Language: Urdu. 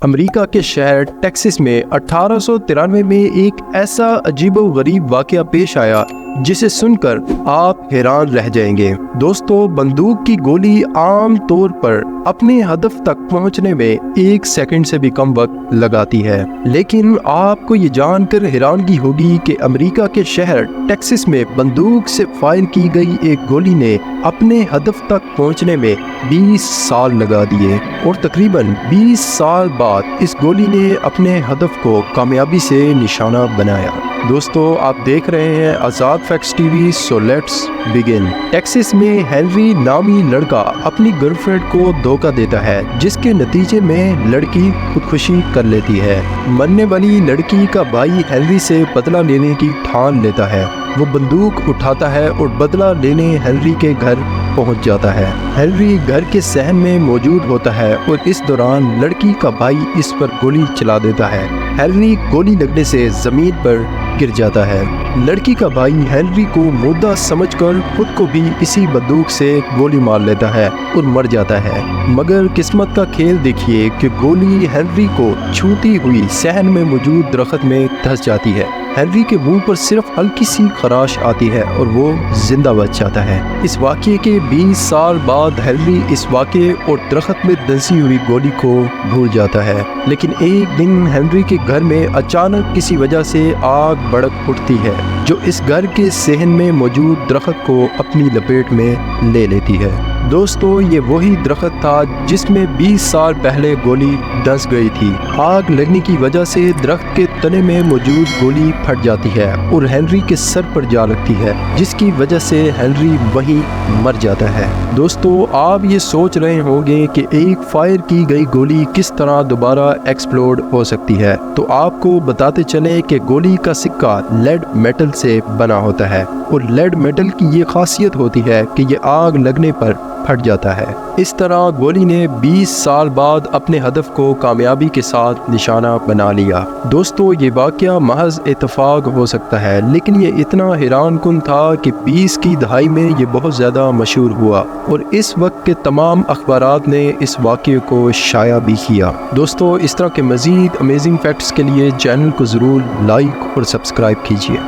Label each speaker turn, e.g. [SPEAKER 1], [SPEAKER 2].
[SPEAKER 1] امریکہ کے شہر ٹیکساس میں 1893 میں ایک ایسا عجیب و غریب واقعہ پیش آیا جسے سن کر آپ حیران رہ جائیں گے۔ دوستو، بندوق کی گولی عام طور پر اپنے ہدف تک پہنچنے میں 1 سیکنڈ سے بھی کم وقت لگاتی ہے، لیکن آپ کو یہ جان کر حیرانگی ہوگی کہ امریکہ کے شہر ٹیکساس میں بندوق سے فائر کی گئی ایک گولی نے اپنے ہدف تک پہنچنے میں 20 سال لگا دیے، اور تقریباً 20 سال بعد اس گولی نے اپنے ہدف کو کامیابی سے نشانہ بنایا۔ دوستو، آپ دیکھ رہے ہیں Azad facts T V, so let's begin. Texas میں ہنری نامی لڑکا اپنی گرل فرینڈ کو دھوکہ دیتا ہے، جس کے نتیجے میں لڑکی خودکشی کر لیتی ہے۔ مرنے والی لڑکی کا بھائی ہنری سے بدلہ لینے کی ٹھان لیتا ہے۔ وہ بندوق اٹھاتا ہے اور بدلہ لینے ہنری کے گھر پہنچ جاتا ہے۔ ہنری گھر کے صحن میں موجود ہوتا ہے اور اس دوران لڑکی کا بھائی اس پر گولی چلا دیتا ہے۔ ہنری گولی لگنے سے زمین پر گر جاتا ہے۔ لڑکی کا بھائی ہنری کو مردہ سمجھ کر خود کو بھی اسی بندوق سے گولی مار لیتا ہے اور مر جاتا ہے، مگر قسمت کا کھیل دیکھیے کہ گولی ہنری کو چھوتی ہوئی صحن میں موجود درخت میں دھس جاتی ہے۔ ہنری کے منہ پر صرف ہلکی سی خراش آتی ہے اور وہ زندہ بچ جاتا ہے۔ اس واقعے کے 20 سال بعد ہنری اس واقعے اور درخت میں دھسی ہوئی گولی کو بھول جاتا ہے، لیکن ایک دن ہنری کے گھر میں اچانک کسی وجہ سے آگ بھڑک اٹھتی ہے جو اس گھر کے صحن میں موجود درخت کو اپنی لپیٹ میں لے لیتی ہے۔ دوستو، یہ وہی درخت تھا جس میں 20 سال پہلے گولی دھس گئی تھی۔ آگ لگنے کی وجہ سے درخت کے تنے میں موجود گولی پھٹ جاتی ہے اور ہنری کے سر پر جا لگتی ہے، جس کی وجہ سے ہنری وہیں مر جاتا ہے۔ دوستو، آپ یہ سوچ رہے ہوں گے کہ ایک فائر کی گئی گولی کس طرح دوبارہ ایکسپلوڈ ہو سکتی ہے، تو آپ کو بتاتے چلیں کہ گولی کا سکہ لیڈ میٹل سے بنا ہوتا ہے، اور لیڈ میٹل کی یہ خاصیت ہوتی ہے کہ یہ آگ لگنے پر پھٹ جاتا ہے۔ اس طرح گولی نے 20 سال بعد اپنے ہدف کو کامیابی کے ساتھ نشانہ بنا لیا۔ دوستو، یہ واقعہ محض اتفاق ہو سکتا ہے، لیکن یہ اتنا حیران کن تھا کہ 20 کی دہائی میں یہ بہت زیادہ مشہور ہوا، اور اس وقت کے تمام اخبارات نے اس واقعے کو شائع بھی کیا۔ دوستو، اس طرح کے مزید امیزنگ فیکٹس کے لیے چینل کو ضرور لائک اور سبسکرائب کیجیے۔